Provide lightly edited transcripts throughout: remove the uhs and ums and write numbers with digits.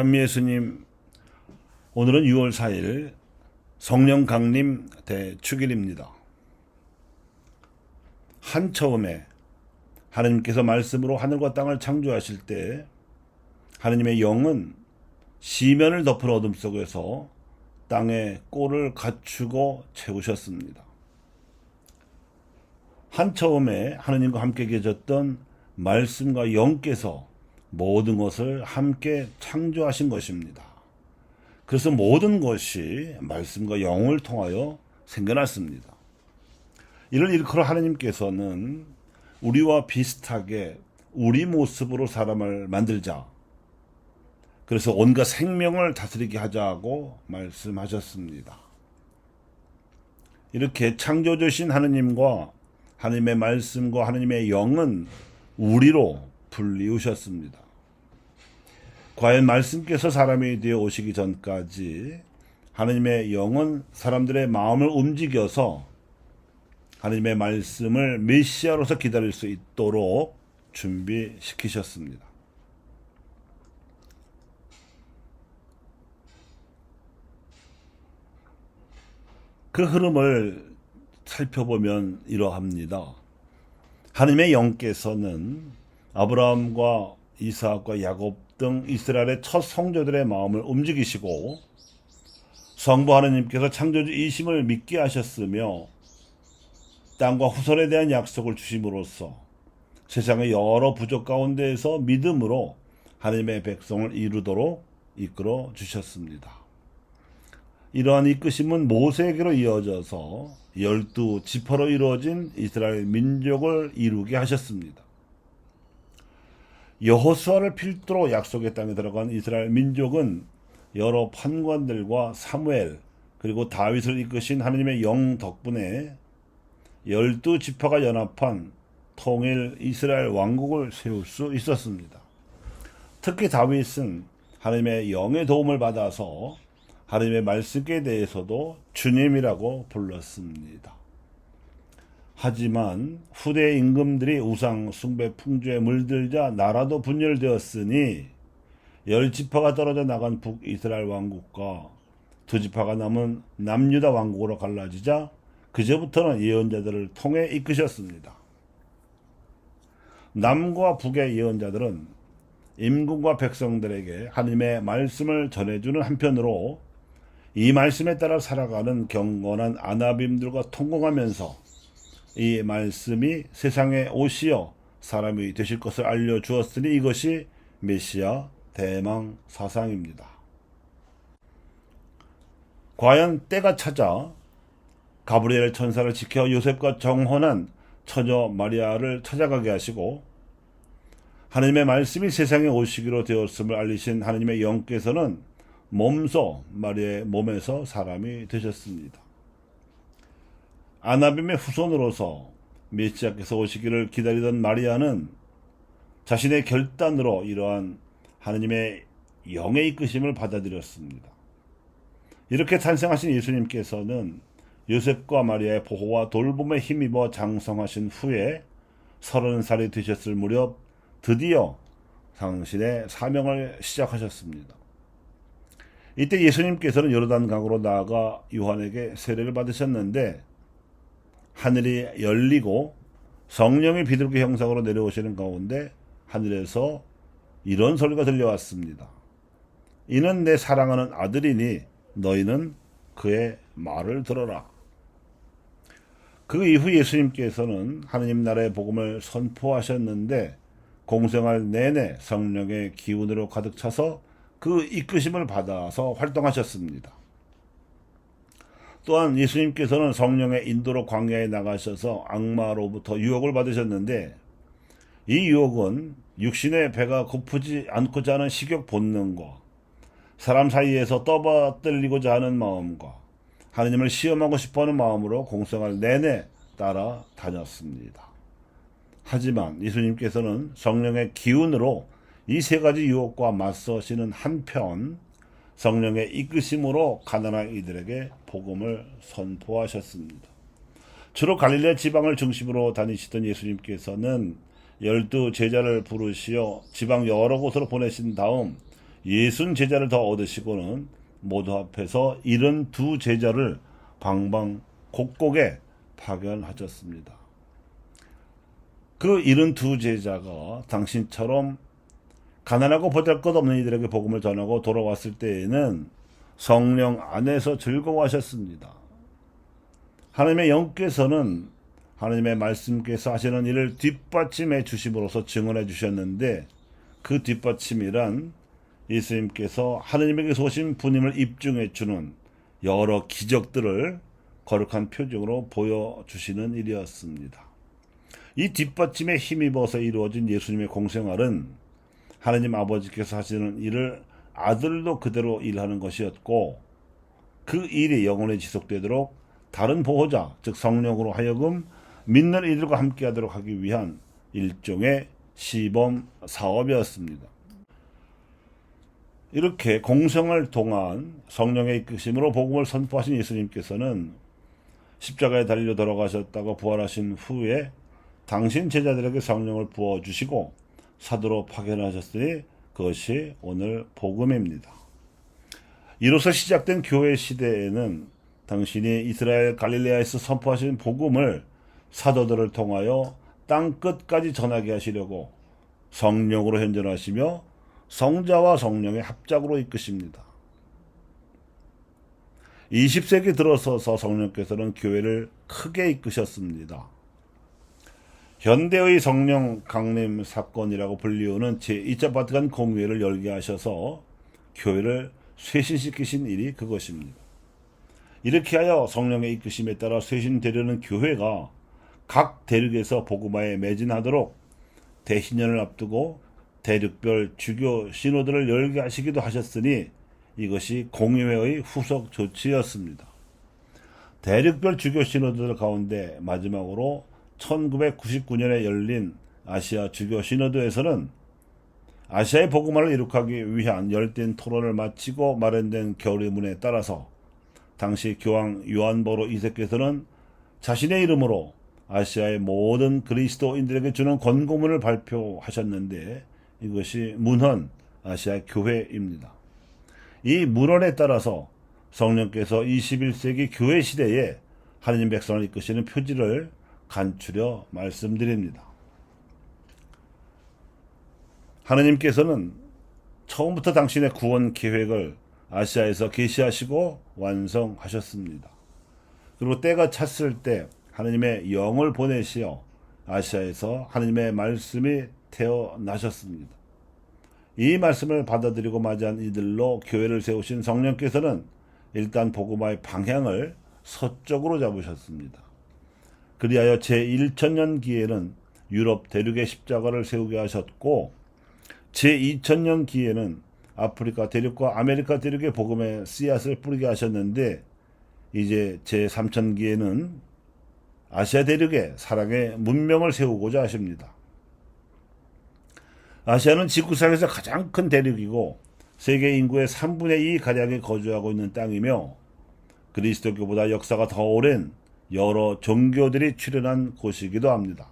찬미 예수님, 오늘은 6월 4일 성령 강림 대축일입니다. 한처음에 하나님께서 말씀으로 하늘과 땅을 창조하실 때 하나님의 영은 시면을 덮은 어둠 속에서 땅에 꼴을 갖추고 채우셨습니다. 한처음에 하나님과 함께 계셨던 말씀과 영께서 모든 것을 함께 창조하신 것입니다. 그래서 모든 것이 말씀과 영을 통하여 생겨났습니다. 이를 일컬어 하나님께서는 우리와 비슷하게 우리 모습으로 사람을 만들자. 그래서 온갖 생명을 다스리게 하자고 말씀하셨습니다. 이렇게 창조주신 하나님과 하나님의 말씀과 하나님의 영은 우리로 불리우셨습니다. 과연 말씀께서 사람이 되어 오시기 전까지 하나님의 영은 사람들의 마음을 움직여서 하나님의 말씀을 메시아로서 기다릴 수 있도록 준비시키셨습니다. 그 흐름을 살펴보면 이러합니다. 하나님의 영께서는 아브라함과 이삭과 야곱 등 이스라엘의 첫 성조들의 마음을 움직이시고 성부 하나님께서 창조주이심을 믿게 하셨으며 땅과 후손에 대한 약속을 주심으로써 세상의 여러 부족 가운데에서 믿음으로 하나님의 백성을 이루도록 이끌어 주셨습니다. 이러한 이끄심은 모세에게로 이어져서 12지파로 이루어진 이스라엘 민족을 이루게 하셨습니다. 여호수아를 필두로 약속의 땅에 들어간 이스라엘 민족은 여러 판관들과 사무엘 그리고 다윗을 이끄신 하나님의 영 덕분에 12지파가 연합한 통일 이스라엘 왕국을 세울 수 있었습니다. 특히 다윗은 하나님의 영의 도움을 받아서 하나님의 말씀에 대해서도 주님이라고 불렀습니다. 하지만 후대 임금들이 우상 숭배 풍조에 물들자 나라도 분열되었으니 10지파가 떨어져 나간 북이스라엘 왕국과 2지파가 남은 남유다 왕국으로 갈라지자 그제부터는 예언자들을 통해 이끄셨습니다. 남과 북의 예언자들은 임금과 백성들에게 하나님의 말씀을 전해주는 한편으로 이 말씀에 따라 살아가는 경건한 아나빔들과 통공하면서 이 말씀이 세상에 오시어 사람이 되실 것을 알려주었으니 이것이 메시아 대망 사상입니다. 과연 때가 찾아 가브리엘 천사를 지켜 요셉과 정혼한 처녀 마리아를 찾아가게 하시고 하나님의 말씀이 세상에 오시기로 되었음을 알리신 하나님의 영께서는 몸소 마리아의 몸에서 사람이 되셨습니다. 아나빔의 후손으로서 메시아께서 오시기를 기다리던 마리아는 자신의 결단으로 이러한 하나님의 영의 이끄심을 받아들였습니다. 이렇게 탄생하신 예수님께서는 요셉과 마리아의 보호와 돌봄에 힘입어 장성하신 후에 30살이 되셨을 무렵 드디어 당신의 사명을 시작하셨습니다. 이때 예수님께서는 요르단강으로 나아가 요한에게 세례를 받으셨는데 하늘이 열리고 성령이 비둘기 형상으로 내려오시는 가운데 하늘에서 이런 소리가 들려왔습니다. 이는 내 사랑하는 아들이니 너희는 그의 말을 들어라. 그 이후 예수님께서는 하나님 나라의 복음을 선포하셨는데 공생활 내내 성령의 기운으로 가득 차서 그 이끄심을 받아서 활동하셨습니다. 또한 예수님께서는 성령의 인도로 광야에 나가셔서 악마로부터 유혹을 받으셨는데 이 유혹은 육신의 배가 고프지 않고자 하는 식욕 본능과 사람 사이에서 떠받들리고자 하는 마음과 하나님을 시험하고 싶어하는 마음으로 공생활 내내 따라다녔습니다. 하지만 예수님께서는 성령의 기운으로 이 세 가지 유혹과 맞서시는 한편 성령의 이끄심으로 가나안 이들에게 복음을 선포하셨습니다. 주로 갈릴레 지방을 중심으로 다니시던 예수님께서는 12 제자를 부르시어 지방 여러 곳으로 보내신 다음 60 제자를 더 얻으시고는 모두 합해서 72 제자를 방방곡곡에 파견하셨습니다. 그 72 제자가 당신처럼 가난하고 보잘것없는 이들에게 복음을 전하고 돌아왔을 때에는 성령 안에서 즐거워하셨습니다. 하나님의 영께서는 하나님의 말씀께서 하시는 일을 뒷받침해 주심으로써 증언해 주셨는데, 그 뒷받침이란 예수님께서 하나님에게서 오신 분임을 입증해 주는 여러 기적들을 거룩한 표정으로 보여주시는 일이었습니다. 이 뒷받침에 힘입어서 이루어진 예수님의 공생활은 하나님 아버지께서 하시는 일을 아들도 그대로 일하는 것이었고, 그 일이 영원히 지속되도록 다른 보호자, 즉 성령으로 하여금 믿는 이들과 함께하도록 하기 위한 일종의 시범 사업이었습니다. 이렇게 공생을 동안 성령의 이끄심으로 복음을 선포하신 예수님께서는 십자가에 달려 돌아가셨다가 부활하신 후에 당신 제자들에게 성령을 부어주시고 사도로 파견하셨으니 그것이 오늘 복음입니다. 이로써 시작된 교회 시대에는 당신이 이스라엘 갈릴레아에서 선포하신 복음을 사도들을 통하여 땅 끝까지 전하게 하시려고 성령으로 현존하시며 성자와 성령의 합작으로 이끄십니다. 20세기 들어서서 성령께서는 교회를 크게 이끄셨습니다. 현대의 성령 강림 사건이라고 불리우는 제2차 바티칸 공회를 열게 하셔서 교회를 쇄신시키신 일이 그것입니다. 이렇게 하여 성령의 이끄심에 따라 쇄신되려는 교회가 각 대륙에서 복음화에 매진하도록 대신년을 앞두고 대륙별 주교 시노드를 열게 하시기도 하셨으니 이것이 공의회의 후속 조치였습니다. 대륙별 주교 시노드들 가운데 마지막으로 1999년에 열린 아시아 주교 시노드에서는 아시아의 복음화를 이룩하기 위한 열띤 토론을 마치고 마련된 결의문에 따라서 당시 교황 요한 바오로 2세께서는 자신의 이름으로 아시아의 모든 그리스도인들에게 주는 권고문을 발표하셨는데, 이것이 문헌 아시아 교회입니다. 이 문헌에 따라서 성령께서 21세기 교회 시대에 하느님 백성을 이끄시는 표지를 간추려 말씀드립니다. 하느님께서는 처음부터 당신의 구원 계획을 아시아에서 계시하시고 완성하셨습니다. 그리고 때가 찼을 때 하느님의 영을 보내시어 아시아에서 하느님의 말씀이 태어나셨습니다. 이 말씀을 받아들이고 맞이한 이들로 교회를 세우신 성령께서는 일단 복음화의 방향을 서쪽으로 잡으셨습니다. 그리하여 제1천년기에는 유럽 대륙의 십자가를 세우게 하셨고, 제2천년기에는 아프리카 대륙과 아메리카 대륙의 복음의 씨앗을 뿌리게 하셨는데, 이제 제3천기에는 아시아 대륙에 사랑의 문명을 세우고자 하십니다. 아시아는 지구상에서 가장 큰 대륙이고 세계 인구의 3분의 2가량이 거주하고 있는 땅이며 그리스도교보다 역사가 더 오랜 여러 종교들이 출현한 곳이기도 합니다.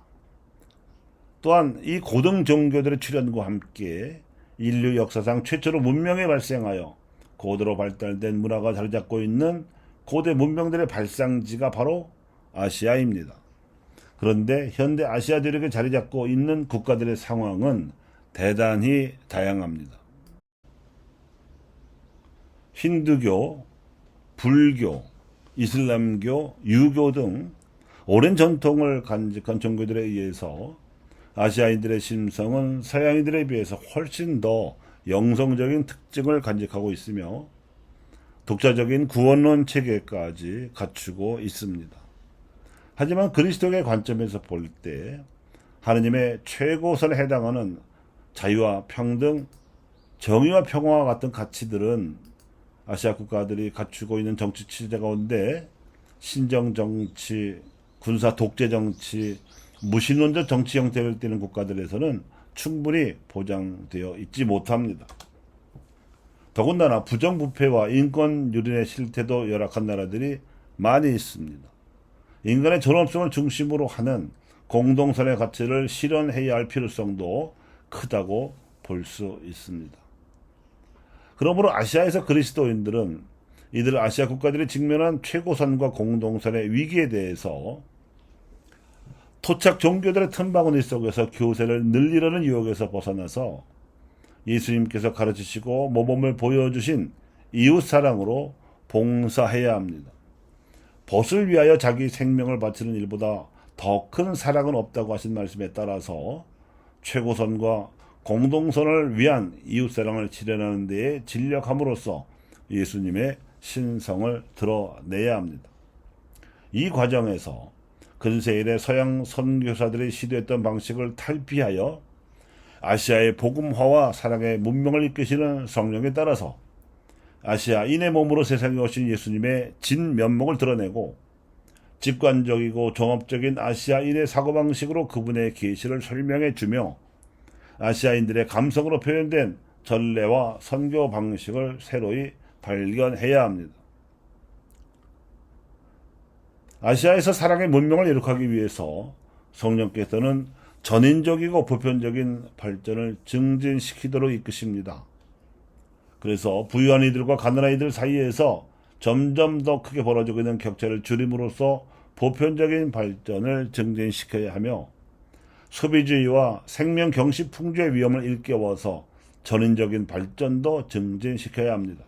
또한 이 고등 종교들의 출현과 함께 인류 역사상 최초로 문명이 발생하여 고도로 발달된 문화가 자리잡고 있는 고대 문명들의 발상지가 바로 아시아입니다. 그런데 현대 아시아 대륙에 자리잡고 있는 국가들의 상황은 대단히 다양합니다. 힌두교, 불교, 이슬람교, 유교 등 오랜 전통을 간직한 종교들에 의해서 아시아인들의 심성은 서양인들에 비해서 훨씬 더 영성적인 특징을 간직하고 있으며 독자적인 구원론 체계까지 갖추고 있습니다. 하지만 그리스도의 관점에서 볼 때 하느님의 최고선에 해당하는 자유와 평등, 정의와 평화와 같은 가치들은 아시아 국가들이 갖추고 있는 정치 체제 가운데 신정정치, 군사 독재정치, 무신론적 정치 형태를 띠는 국가들에서는 충분히 보장되어 있지 못합니다. 더군다나 부정부패와 인권 유린의 실태도 열악한 나라들이 많이 있습니다. 인간의 존엄성을 중심으로 하는 공동선의 가치를 실현해야 할 필요성도 크다고 볼 수 있습니다. 그러므로 아시아에서 그리스도인들은 이들 아시아 국가들이 직면한 최고선과 공동선의 위기에 대해서 토착 종교들의 틈바구니 속에서 교세를 늘리려는 유혹에서 벗어나서 예수님께서 가르치시고 모범을 보여주신 이웃사랑으로 봉사해야 합니다. 벗을 위하여 자기 생명을 바치는 일보다 더 큰 사랑은 없다고 하신 말씀에 따라서 최고선과 공동선을 위한 이웃사랑을 실현하는 데에 진력함으로써 예수님의 신성을 드러내야 합니다. 이 과정에서 근세 이래 서양 선교사들이 시도했던 방식을 탈피하여 아시아의 복음화와 사랑의 문명을 이끄시는 성령에 따라서 아시아인의 몸으로 세상에 오신 예수님의 진면목을 드러내고 직관적이고 종합적인 아시아인의 사고방식으로 그분의 계시를 설명해 주며 아시아인들의 감성으로 표현된 전례와 선교 방식을 새로이 발견해야 합니다. 아시아에서 사랑의 문명을 이룩하기 위해서 성령께서는 전인적이고 보편적인 발전을 증진시키도록 이끄십니다. 그래서 부유한 이들과 가난한 이들 사이에서 점점 더 크게 벌어지고 있는 격차를 줄임으로써 보편적인 발전을 증진시켜야 하며 소비주의와 생명 경시 풍조의 위험을 일깨워서 전인적인 발전도 증진시켜야 합니다.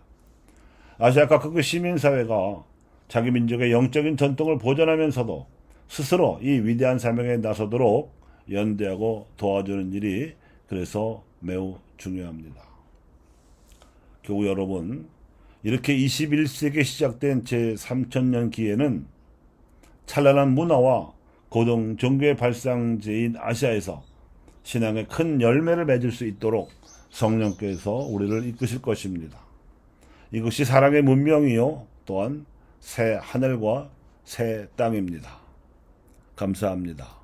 아시아 각국의 시민사회가 자기 민족의 영적인 전통을 보존하면서도 스스로 이 위대한 사명에 나서도록 연대하고 도와주는 일이 그래서 매우 중요합니다. 교우 여러분, 이렇게 21세기에 시작된 제3천년 기회는 찬란한 문화와 고등 종교의 발상지인 아시아에서 신앙의 큰 열매를 맺을 수 있도록 성령께서 우리를 이끄실 것입니다. 이것이 사랑의 문명이요 또한 새 하늘과 새 땅입니다. 감사합니다.